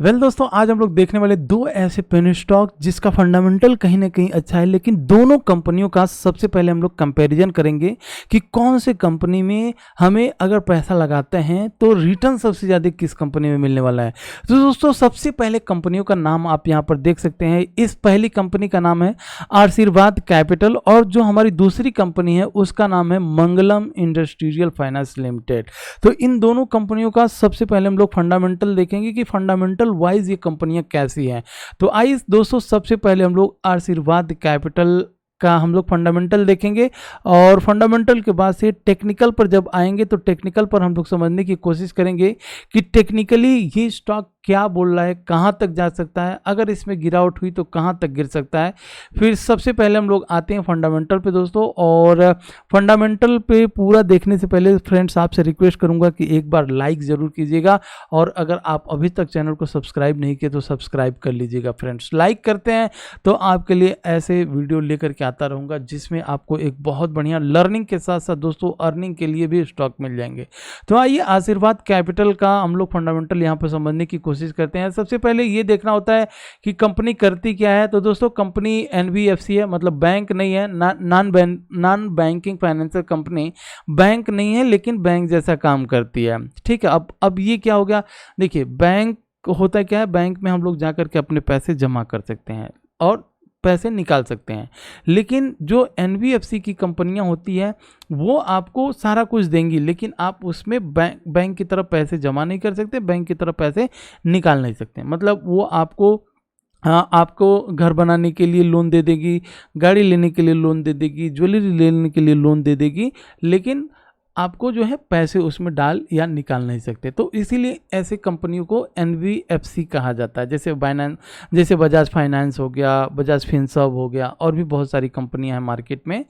दोस्तों आज हम लोग देखने वाले दो ऐसे पेनी स्टॉक जिसका फंडामेंटल कहीं ना कहीं अच्छा है, लेकिन दोनों कंपनियों का सबसे पहले हम लोग कंपैरिजन करेंगे कि कौन से कंपनी में हमें अगर पैसा लगाते हैं तो रिटर्न सबसे ज़्यादा किस कंपनी में मिलने वाला है। तो दोस्तों सबसे पहले कंपनियों का नाम आप यहाँ पर देख सकते हैं। इस पहली कंपनी का नाम है आशीर्वाद कैपिटल और जो हमारी दूसरी कंपनी है उसका नाम है मंगलम इंडस्ट्रियल फाइनेंस लिमिटेड। तो इन दोनों कंपनियों का सबसे पहले हम लोग फंडामेंटल देखेंगे कि फंडामेंटल वाइज ये कंपनियां कैसी हैं। तो आइए दोस्तों सबसे पहले हम लोग आशीर्वाद कैपिटल का हम लोग फंडामेंटल देखेंगे और फंडामेंटल के बाद से टेक्निकल पर जब आएंगे तो टेक्निकल पर हम लोग समझने की कोशिश करेंगे कि टेक्निकली ये स्टॉक क्या बोल रहा है, कहाँ तक जा सकता है, अगर इसमें गिरावट हुई तो कहाँ तक गिर सकता है। फिर सबसे पहले हम लोग आते हैं फंडामेंटल पे दोस्तों, और फंडामेंटल पे पूरा देखने से पहले फ्रेंड्स आपसे रिक्वेस्ट करूंगा कि एक बार लाइक ज़रूर कीजिएगा और अगर आप अभी तक चैनल को सब्सक्राइब नहीं किए तो सब्सक्राइब कर लीजिएगा। फ्रेंड्स लाइक करते हैं तो आपके लिए ऐसे वीडियो लेकर के आता रहूँगा जिसमें आपको एक बहुत बढ़िया लर्निंग के साथ साथ दोस्तों अर्निंग के लिए भी स्टॉक मिल जाएंगे। तो आइए आशीर्वाद कैपिटल का हम लोग फंडामेंटल यहाँ पर समझने की कोशिश करते हैं। सबसे पहले ये देखना होता है कि कंपनी करती क्या है। तो दोस्तों कंपनी एनबीएफसी है, मतलब बैंक नहीं है, non banking financial company, bank नहीं है लेकिन बैंक जैसा काम करती है। ठीक है, अब ये क्या हो गया, देखिए बैंक होता क्या है, बैंक में हम लोग जाकर के अपने पैसे जमा कर सकते हैं और पैसे निकाल सकते हैं, लेकिन जो एनबीएफसी की कंपनियां होती है वो आपको सारा कुछ देंगी लेकिन आप उसमें बैंक की तरफ पैसे जमा नहीं कर सकते, बैंक की तरफ पैसे निकाल नहीं सकते। मतलब वो आपको घर बनाने के लिए लोन दे देगी, गाड़ी लेने के लिए लोन दे देगी, ज्वेलरी लेने के लिए लोन दे देगी, लेकिन आपको जो है पैसे उसमें डाल या निकाल नहीं सकते। तो इसीलिए ऐसे कंपनियों को एनबीएफसी कहा जाता है। जैसे बजाज फाइनेंस हो गया, बजाज फिनसर्व हो गया और भी बहुत सारी कंपनियां हैं मार्केट में।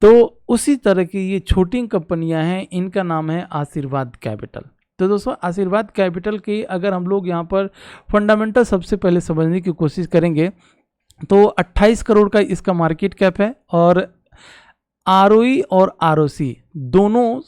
तो उसी तरह की ये छोटी कंपनियां हैं, इनका नाम है आशीर्वाद कैपिटल। तो दोस्तों आशीर्वाद कैपिटल की अगर हम लोग यहाँ पर फंडामेंटल सबसे पहले समझने की कोशिश करेंगे तो 28 करोड़ का इसका मार्केट कैप है और आरओई और आरओसी दोनों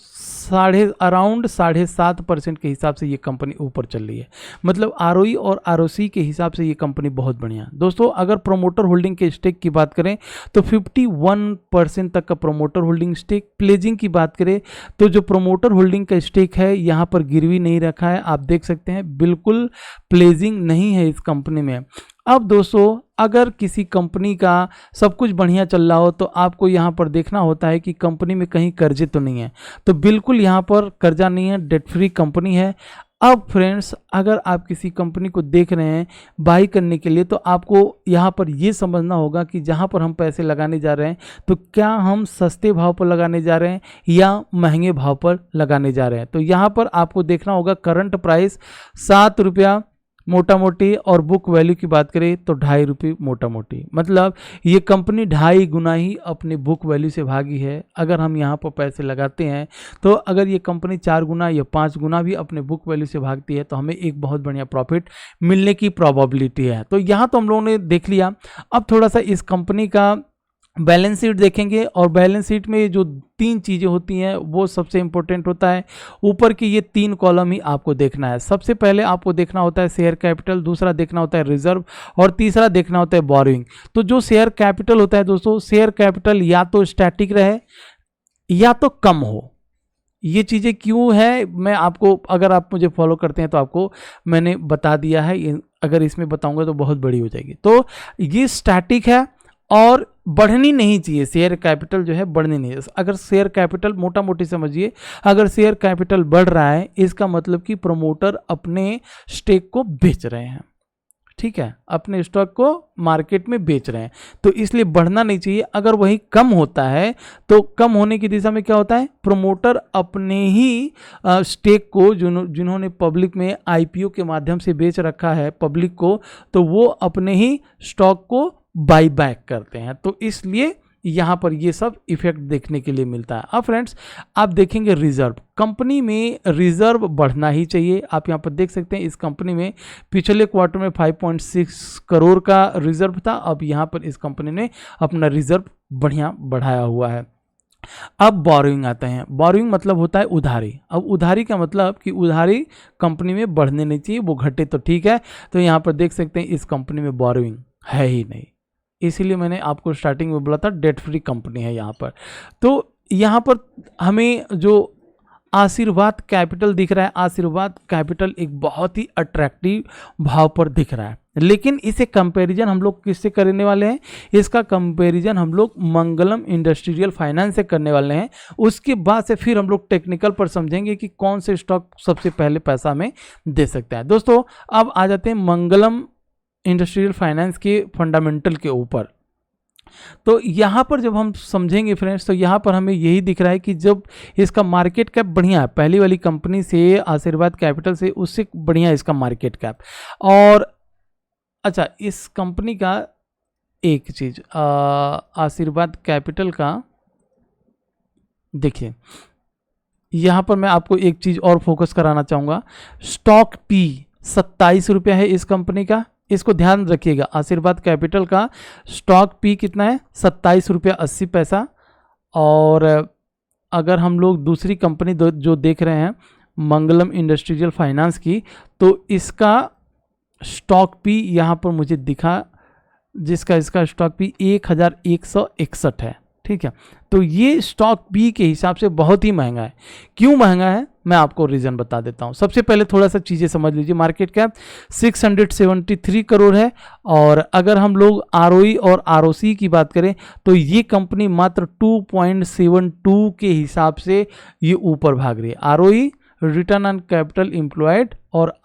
अराउंड 7.5% के हिसाब से ये कंपनी ऊपर चल रही है। मतलब आरओई और आरओसी के हिसाब से ये कंपनी बहुत बढ़िया। दोस्तों अगर प्रोमोटर होल्डिंग के स्टेक की बात करें तो 51% तक का प्रोमोटर होल्डिंग स्टेक। प्लेजिंग की बात करें तो जो प्रोमोटर होल्डिंग का स्टेक है यहाँ पर गिरवी नहीं रखा है, आप देख सकते हैं बिल्कुल प्लेजिंग नहीं है इस कंपनी में। अब दोस्तों अगर किसी कंपनी का सब कुछ बढ़िया चल रहा हो तो आपको यहाँ पर देखना होता है कि कंपनी में कहीं कर्जे तो नहीं है। तो बिल्कुल यहाँ पर कर्जा नहीं है, डेट फ्री कंपनी है। अब फ्रेंड्स अगर आप किसी कंपनी को देख रहे हैं बाई करने के लिए तो आपको यहाँ पर ये समझना होगा कि जहाँ पर हम पैसे लगाने जा रहे हैं तो क्या हम सस्ते भाव पर लगाने जा रहे हैं या महंगे भाव पर लगाने जा रहे हैं। तो यहाँ पर आपको देखना होगा करंट प्राइस 7 रुपया मोटा मोटी और बुक वैल्यू की बात करें तो 2.5 रुपये मोटा मोटी। मतलब ये कंपनी 2.5 गुना ही अपने बुक वैल्यू से भागी है। अगर हम यहाँ पर पैसे लगाते हैं तो अगर ये कंपनी 4 गुना या 5 गुना भी अपने बुक वैल्यू से भागती है तो हमें एक बहुत बढ़िया प्रॉफिट मिलने की प्रोबेबिलिटी है। तो यहाँ तो हम लोगों ने देख लिया। अब थोड़ा सा इस कंपनी का बैलेंस शीट देखेंगे और बैलेंस शीट में जो 3 चीज़ें होती हैं वो सबसे इंपॉर्टेंट होता है। ऊपर की ये 3 कॉलम ही आपको देखना है। सबसे पहले आपको देखना होता है शेयर कैपिटल, दूसरा देखना होता है रिजर्व और तीसरा देखना होता है बोरोइंग। तो जो शेयर कैपिटल होता है दोस्तों, शेयर कैपिटल या तो स्टैटिक रहे या तो कम हो। ये चीज़ें क्यों है मैं आपको, अगर आप मुझे फॉलो करते हैं तो आपको मैंने बता दिया है, अगर इसमें बताऊंगा तो बहुत बड़ी हो जाएगी। तो ये स्टैटिक है और बढ़नी नहीं चाहिए, शेयर कैपिटल जो है बढ़नी नहीं है। अगर शेयर कैपिटल मोटा मोटी समझिए, अगर शेयर कैपिटल बढ़ रहा है इसका मतलब कि प्रमोटर अपने स्टेक को बेच रहे हैं। ठीक है, अपने स्टॉक को मार्केट में बेच रहे हैं तो इसलिए बढ़ना नहीं चाहिए। अगर वही कम होता है तो कम होने की दिशा में क्या होता है, प्रमोटर अपने ही स्टेक को जिन्होंने पब्लिक में आईपीओ के माध्यम से बेच रखा है पब्लिक को, तो वो अपने ही स्टॉक को बाई बैक करते हैं। तो इसलिए यहाँ पर ये सब इफेक्ट देखने के लिए मिलता है। अब फ्रेंड्स आप देखेंगे रिजर्व, कंपनी में रिजर्व बढ़ना ही चाहिए। आप यहाँ पर देख सकते हैं इस कंपनी में पिछले क्वार्टर में 5.6 करोड़ का रिजर्व था। अब यहाँ पर इस कंपनी ने अपना रिजर्व बढ़िया बढ़ाया हुआ है। अब बोरोइंग आते हैं। बोरोइंग मतलब होता है उधारी। अब उधारी का मतलब कि उधारी कंपनी में बढ़ने नहीं चाहिए, वो घटे तो ठीक है। तो यहाँ पर देख सकते हैं इस कंपनी में बोरोइंग है ही नहीं, इसीलिए मैंने आपको स्टार्टिंग में बोला था डेट फ्री कंपनी है यहाँ पर। तो यहाँ पर हमें जो आशीर्वाद कैपिटल दिख रहा है, आशीर्वाद कैपिटल एक बहुत ही अट्रैक्टिव भाव पर दिख रहा है, लेकिन इसे कंपैरिजन हम लोग किससे करने वाले हैं? इसका कंपैरिजन हम लोग मंगलम इंडस्ट्रियल फाइनेंस से करने वाले हैं। उसके बाद से फिर हम लोग टेक्निकल पर समझेंगे कि कौन से स्टॉक सबसे पहले पैसा हमें दे सकता है। दोस्तों अब आ जाते हैं मंगलम इंडस्ट्रियल फाइनेंस के फंडामेंटल के ऊपर। तो यहाँ पर जब हम समझेंगे फ्रेंड्स, तो यहाँ पर हमें यही दिख रहा है कि जब इसका मार्केट कैप बढ़िया है, पहली वाली कंपनी से आशीर्वाद कैपिटल से, उससे बढ़िया इसका मार्केट कैप। और अच्छा, इस कंपनी का एक चीज आशीर्वाद कैपिटल का देखिए, यहाँ पर मैं आपको एक चीज और फोकस कराना चाहूँगा। स्टॉक पी 27 रुपया है इस कंपनी का, इसको ध्यान रखिएगा। आशीर्वाद कैपिटल का स्टॉक पी कितना है? 27 रुपया 80 पैसा। और अगर हम लोग दूसरी कंपनी जो देख रहे हैं मंगलम इंडस्ट्रियल फाइनेंस की, तो इसका स्टॉक पी यहाँ पर मुझे दिखा, जिसका इसका स्टॉक पी 1161 है। ठीक है, तो ये स्टॉक पी के हिसाब से बहुत ही महंगा है। क्यों महंगा है मैं आपको रीजन बता देता हूं। सबसे पहले थोड़ा सा चीजें समझ लीजिए। मार्केट कैप 673 करोड़ है, और अगर हम लोग आरओई और आरओसी की बात करें तो ये कंपनी मात्र 2.72 के हिसाब से ये ऊपर भाग रही है। ROE return on capital employed और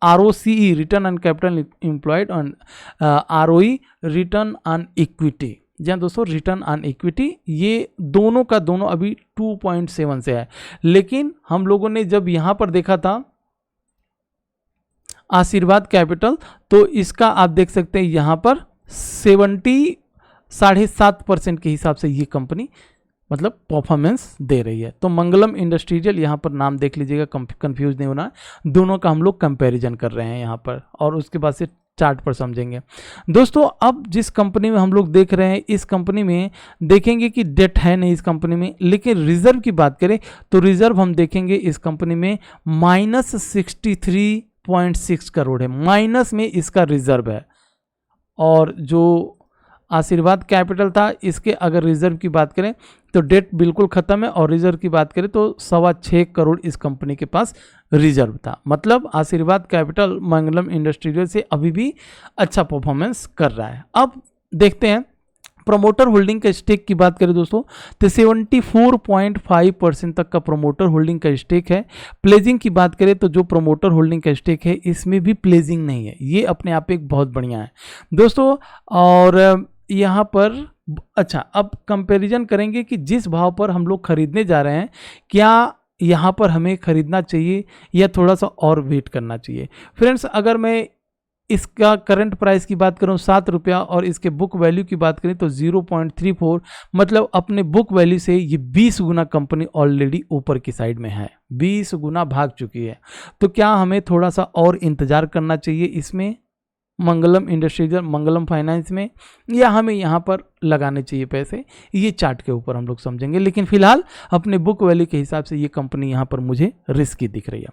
ROCE return on capital employed और आरओई रिटर्न ऑन इक्विटी। जी हाँ दोस्तों, रिटर्न ऑन इक्विटी ये दोनों का दोनों अभी 2.7 से है। लेकिन हम लोगों ने जब यहाँ पर देखा था आशीर्वाद कैपिटल, तो इसका आप देख सकते हैं यहाँ पर 7.5% के हिसाब से ये कंपनी मतलब परफॉर्मेंस दे रही है। तो मंगलम इंडस्ट्रियल यहाँ पर नाम देख लीजिएगा, कंफ्यूज नहीं होना, दोनों का हम लोग कंपैरिजन कर रहे हैं यहाँ पर, और उसके बाद से चार्ट पर समझेंगे। दोस्तों अब जिस कंपनी में हम लोग देख रहे हैं, इस कंपनी में देखेंगे कि डेट है नहीं इस कंपनी में, लेकिन रिजर्व की बात करें तो रिजर्व हम देखेंगे इस कंपनी में -63.6 करोड़ है, माइनस में इसका रिजर्व है। और जो आशीर्वाद कैपिटल था, इसके अगर रिजर्व की बात करें तो डेट बिल्कुल खत्म है, और रिजर्व की बात करें तो 6.25 करोड़ इस कंपनी के पास रिजर्व था। मतलब आशीर्वाद कैपिटल मंगलम इंडस्ट्रियल से अभी भी अच्छा परफॉर्मेंस कर रहा है। अब देखते हैं प्रमोटर होल्डिंग का स्टेक की बात करें दोस्तों, तो 74.5% तक का प्रमोटर होल्डिंग का स्टेक है। प्लेजिंग की बात करें तो जो प्रमोटर होल्डिंग का स्टेक है इसमें भी प्लेजिंग नहीं है, ये अपने आप एक बहुत बढ़िया है दोस्तों। और यहाँ पर अच्छा, अब कंपैरिजन करेंगे कि जिस भाव पर हम लोग खरीदने जा रहे हैं, क्या यहाँ पर हमें खरीदना चाहिए या थोड़ा सा और वेट करना चाहिए। फ्रेंड्स अगर मैं इसका करंट प्राइस की बात करूं 7 रुपया, और इसके बुक वैल्यू की बात करें तो 0.34, मतलब अपने बुक वैल्यू से ये 20 गुना कंपनी ऑलरेडी ऊपर की साइड में है, 20 गुना भाग चुकी है। तो क्या हमें थोड़ा सा और इंतजार करना चाहिए इसमें, मंगलम इंडस्ट्रियल मंगलम फाइनेंस में, या हमें यहाँ पर लगाने चाहिए पैसे, ये चार्ट के ऊपर हम लोग समझेंगे। लेकिन फिलहाल अपने बुक वैल्यू के हिसाब से ये कंपनी यहाँ पर मुझे रिस्की दिख रही है।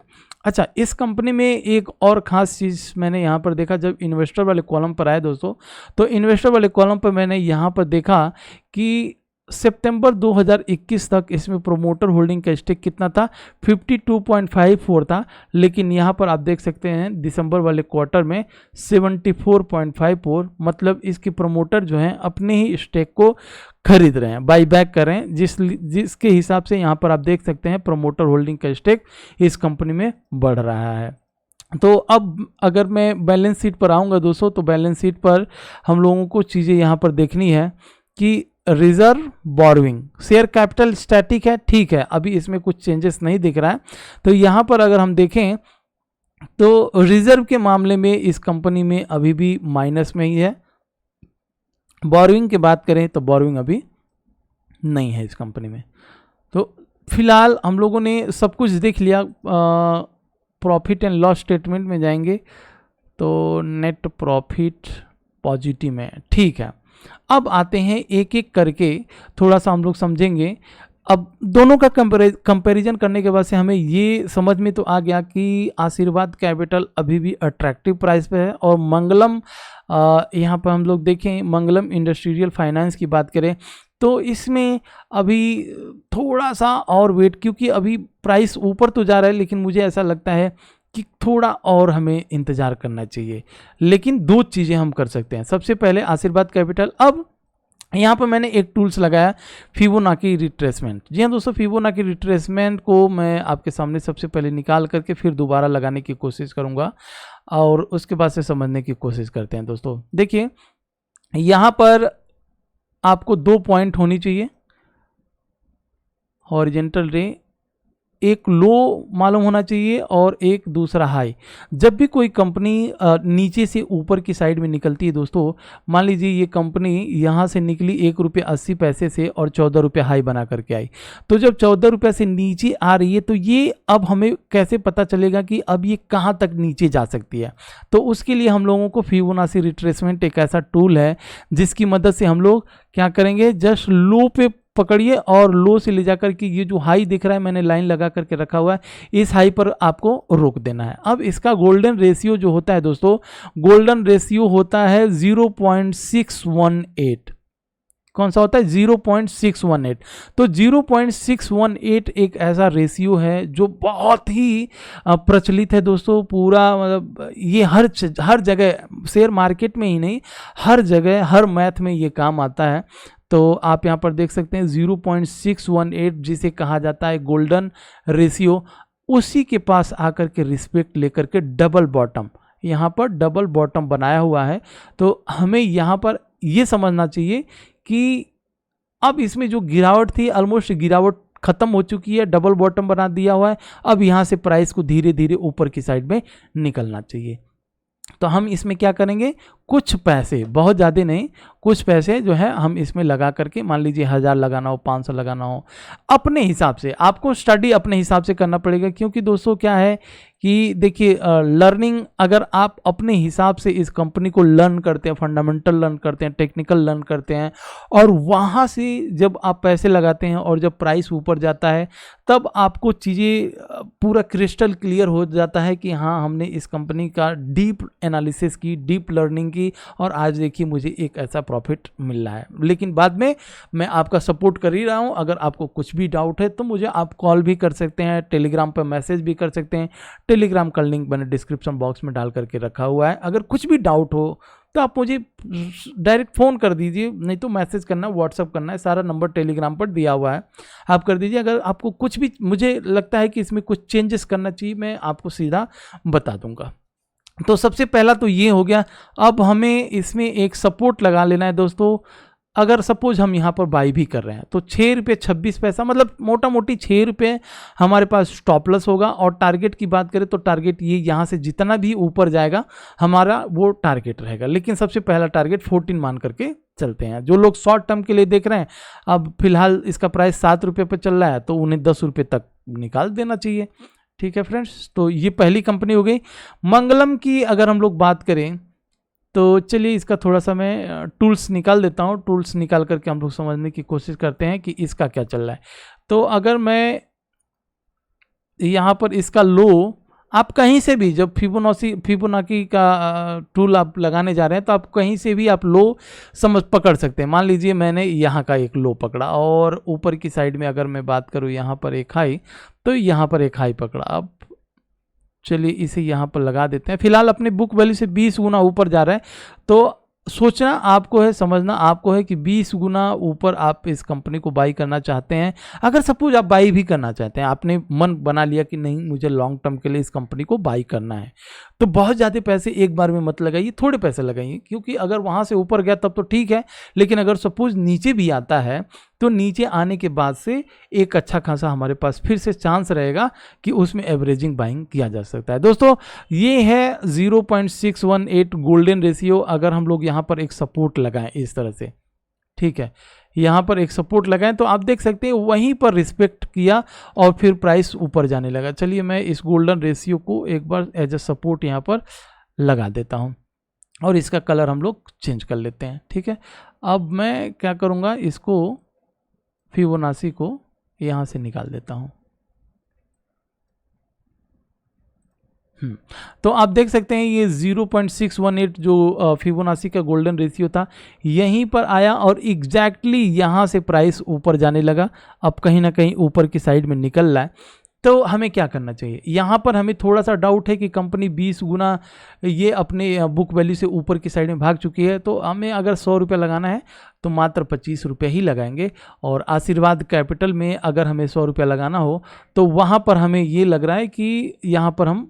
अच्छा, इस कंपनी में एक और ख़ास चीज़ मैंने यहाँ पर देखा, जब इन्वेस्टर वाले कॉलम पर आए दोस्तों, तो इन्वेस्टर वाले कॉलम पर मैंने यहाँ पर देखा कि सितंबर 2021 तक इसमें प्रोमोटर होल्डिंग का स्टेक कितना था, 52.54 था। लेकिन यहाँ पर आप देख सकते हैं दिसंबर वाले क्वार्टर में 74.54, मतलब इसके प्रोमोटर जो हैं अपने ही स्टेक को खरीद रहे हैं, बाई बैक कर रहे हैं, जिसके हिसाब से यहाँ पर आप देख सकते हैं प्रोमोटर होल्डिंग का स्टेक इस कंपनी में बढ़ रहा है। तो अब अगर मैं बैलेंस शीट पर आऊँगा दोस्तों, तो बैलेंस शीट पर हम लोगों को चीज़ें यहाँ पर देखनी है कि reserve, borrowing, share capital static है, ठीक है, अभी इसमें कुछ चेंजेस नहीं दिख रहा है। तो यहाँ पर अगर हम देखें तो रिजर्व के मामले में इस कंपनी में अभी भी माइनस में ही है। बोरोइंग की बात करें तो बोरोइंग अभी नहीं है इस कंपनी में। तो फिलहाल हम लोगों ने सब कुछ देख लिया। प्रॉफिट एंड लॉस स्टेटमेंट में जाएंगे तो नेट प्रॉफिट पॉजिटिव में, ठीक है। अब आते हैं एक एक करके थोड़ा सा हम लोग समझेंगे। अब दोनों का कंपैरिजन करने के बाद से हमें ये समझ में तो आ गया कि आशीर्वाद कैपिटल अभी भी अट्रैक्टिव प्राइस पे है, और मंगलम यहाँ पर हम लोग देखें, मंगलम इंडस्ट्रियल फाइनेंस की बात करें तो इसमें अभी थोड़ा सा और वेट, क्योंकि अभी प्राइस ऊपर तो जा रहा है लेकिन मुझे ऐसा लगता है कि थोड़ा और हमें इंतज़ार करना चाहिए। लेकिन दो चीज़ें हम कर सकते हैं। सबसे पहले आशीर्वाद कैपिटल, अब यहाँ पर मैंने एक टूल्स लगाया फिबोनाची रिट्रेसमेंट। जी हाँ दोस्तों, फिबोनाची रिट्रेसमेंट को मैं आपके सामने सबसे पहले निकाल करके फिर दोबारा लगाने की कोशिश करूँगा और उसके बाद से समझने की कोशिश करते हैं। दोस्तों देखिए, यहाँ पर आपको 2 पॉइंट होनी चाहिए, हॉरिजेंटल रे, एक लो मालूम होना चाहिए और एक दूसरा हाई। जब भी कोई कंपनी नीचे से ऊपर की साइड में निकलती है दोस्तों, मान लीजिए ये कंपनी यहाँ से निकली ₹1.80 से और 14 रुपये हाई बना करके आई, तो जब 14 रुपये से नीचे आ रही है तो ये अब हमें कैसे पता चलेगा कि अब ये कहाँ तक नीचे जा सकती है। तो उसके लिए हम लोगों को फिबोनाची रिट्रेसमेंट एक ऐसा टूल है जिसकी मदद से हम लोग क्या करेंगे, जस्ट लो पे पकड़िए और लो से ले जाकर के ये जो हाई दिख रहा है, मैंने लाइन लगा करके रखा हुआ है, इस हाई पर आपको रोक देना है। अब इसका गोल्डन रेशियो जो होता है दोस्तों, गोल्डन रेशियो होता है 0.618। कौन सा होता है? 0.618। तो 0.618 एक ऐसा रेशियो है जो बहुत ही प्रचलित है दोस्तों। पूरा मतलब ये हर जगह, शेयर मार्केट में ही नहीं, हर जगह, हर मैथ में ये काम आता है। तो आप यहाँ पर देख सकते हैं 0.618 जिसे कहा जाता है गोल्डन रेशियो, उसी के पास आकर के रिस्पेक्ट लेकर के डबल बॉटम, यहाँ पर डबल बॉटम बनाया हुआ है। तो हमें यहाँ पर ये समझना चाहिए कि अब इसमें जो गिरावट थी, ऑलमोस्ट गिरावट खत्म हो चुकी है, डबल बॉटम बना दिया हुआ है। अब यहाँ से प्राइस को धीरे धीरे ऊपर की साइड में निकलना चाहिए। तो हम इसमें क्या करेंगे, कुछ पैसे, बहुत ज़्यादा नहीं, कुछ पैसे जो है हम इसमें लगा करके, मान लीजिए 1000 लगाना हो, 500 लगाना हो, अपने हिसाब से आपको स्टडी अपने हिसाब से करना पड़ेगा। क्योंकि दोस्तों क्या है कि देखिए, लर्निंग अगर आप अपने हिसाब से इस कंपनी को लर्न करते हैं, फंडामेंटल लर्न करते हैं, टेक्निकल लर्न करते हैं, और वहाँ से जब आप पैसे लगाते हैं और जब प्राइस ऊपर जाता है, तब आपको चीज़ें पूरा क्रिस्टल क्लियर हो जाता है कि हाँ, हमने इस कंपनी का डीप एनालिसिस की, डीप लर्निंग की, और आज देखिए मुझे एक ऐसा प्रॉफिट मिल रहा है। लेकिन बाद में मैं आपका सपोर्ट कर ही रहा हूँ। अगर आपको कुछ भी डाउट है तो मुझे आप कॉल भी कर सकते हैं, टेलीग्राम पर मैसेज भी कर सकते हैं। टेलीग्राम का लिंक मैंने डिस्क्रिप्शन बॉक्स में डाल करके रखा हुआ है। अगर कुछ भी डाउट हो तो आप मुझे डायरेक्ट फ़ोन कर दीजिए, नहीं तो मैसेज करना, व्हाट्सअप करना है, सारा नंबर टेलीग्राम पर दिया हुआ है, आप कर दीजिए। अगर आपको कुछ भी, मुझे लगता है कि इसमें कुछ चेंजेस करना चाहिए, मैं आपको सीधा बता दूंगा। तो सबसे पहला तो ये हो गया। अब हमें इसमें एक सपोर्ट लगा लेना है दोस्तों। अगर सपोज हम यहाँ पर बाई भी कर रहे हैं तो ₹6.26, मतलब मोटा मोटी ₹6 हमारे पास स्टॉप लॉस होगा। और टारगेट की बात करें तो टारगेट ये यहाँ से जितना भी ऊपर जाएगा हमारा वो टारगेट रहेगा। लेकिन सबसे पहला टारगेट 14 मान करके चलते हैं। जो लोग शॉर्ट टर्म के लिए देख रहे हैं, अब फिलहाल इसका प्राइस ₹7 पर चल रहा है तो उन्हें ₹10 तक निकाल देना चाहिए। ठीक है फ्रेंड्स, तो ये पहली कंपनी हो गई। मंगलम की अगर हम लोग बात करें तो चलिए इसका थोड़ा सा मैं टूल्स निकाल देता हूँ। टूल्स निकाल करके हम लोग समझने की कोशिश करते हैं कि इसका क्या चल रहा है। तो अगर मैं यहाँ पर इसका लो, आप कहीं से भी, जब फिबोनाची का टूल आप लगाने जा रहे हैं तो आप कहीं से भी आप लो पकड़ सकते हैं। मान लीजिए मैंने यहाँ का एक लो पकड़ा और ऊपर की साइड में अगर मैं बात करूँ यहाँ पर एक हाई, तो यहाँ पर एक हाई पकड़ा। अब चलिए इसे यहाँ पर लगा देते हैं। फिलहाल अपने बुक वैल्यू से 20 गुना ऊपर जा रहा है। तो सोचना आपको है, समझना आपको है कि 20 गुना ऊपर आप इस कंपनी को बाई करना चाहते हैं। अगर सपोज आप बाई भी करना चाहते हैं, आपने मन बना लिया कि नहीं मुझे लॉन्ग टर्म के लिए इस कंपनी को बाई करना है, तो बहुत ज़्यादा पैसे एक बार में मत लगाइए, थोड़े पैसे लगाइए। क्योंकि अगर वहाँ से ऊपर गया तब तो ठीक है, लेकिन अगर सपोज नीचे भी आता है तो नीचे आने के बाद से एक अच्छा खासा हमारे पास फिर से चांस रहेगा कि उसमें एवरेजिंग बाइंग किया जा सकता है। दोस्तों ये है 0.618 गोल्डन रेशियो। अगर हम लोग यहाँ पर एक सपोर्ट लगाएं इस तरह से, ठीक है, यहाँ पर एक सपोर्ट लगाएं तो आप देख सकते हैं वहीं पर रिस्पेक्ट किया और फिर प्राइस ऊपर जाने लगा। चलिए मैं इस गोल्डन रेशियो को एक बार एज अ सपोर्ट यहाँ पर लगा देता हूँ और इसका कलर हम लोग चेंज कर लेते हैं। ठीक है, अब मैं क्या करूँगा, इसको फिबोनाची को यहाँ से निकाल देता हूँ। तो आप देख सकते हैं ये 0.618 जो फिबोनाची का गोल्डन रेशियो था यहीं पर आया और एग्जैक्टली यहाँ से प्राइस ऊपर जाने लगा। अब कहीं ना कहीं ऊपर की साइड में निकल रहा है। तो हमें क्या करना चाहिए, यहाँ पर हमें थोड़ा सा डाउट है कि कंपनी 20 गुना ये अपने बुक वैल्यू से ऊपर की साइड में भाग चुकी है। तो हमें अगर 100 रुपये लगाना है तो मात्र 25 रुपये ही लगाएंगे। और आशीर्वाद कैपिटल में अगर हमें 100 रुपया लगाना हो तो वहाँ पर हमें ये लग रहा है कि यहाँ पर हम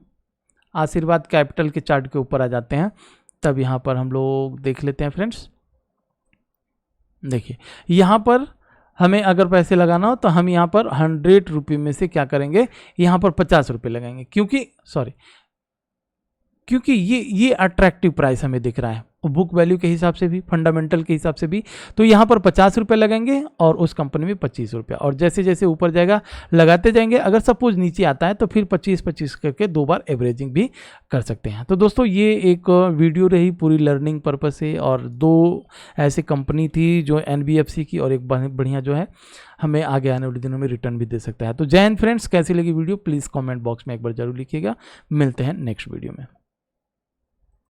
आशीर्वाद कैपिटल के चार्ट के ऊपर आ जाते हैं। तब यहाँ पर हम लोग देख लेते हैं फ्रेंड्स। देखिए यहाँ पर हमें अगर पैसे लगाना हो तो हम यहाँ पर 100 रुपये में से क्या करेंगे, यहाँ पर 50 रुपये लगाएंगे, क्योंकि ये अट्रैक्टिव प्राइस हमें दिख रहा है बुक वैल्यू के हिसाब से भी, फंडामेंटल के हिसाब से भी। तो यहाँ पर 50 रुपये लगाएंगे और उस कंपनी में 25 रुपये, और जैसे जैसे ऊपर जाएगा लगाते जाएंगे। अगर सपोज नीचे आता है तो फिर 25-25 करके 2 बार एवरेजिंग भी कर सकते हैं। तो दोस्तों ये एक वीडियो रही पूरी लर्निंग पर्पज से, और 2 ऐसी कंपनी थी जो NBFC की, और एक बढ़िया जो है हमें आगे आने वाले दिनों में रिटर्न भी दे सकता है। तो जय हिंद फ्रेंड्स, कैसी लगी वीडियो प्लीज़ कॉमेंट बॉक्स में एक बार जरूर लिखिएगा। मिलते हैं नेक्स्ट वीडियो में।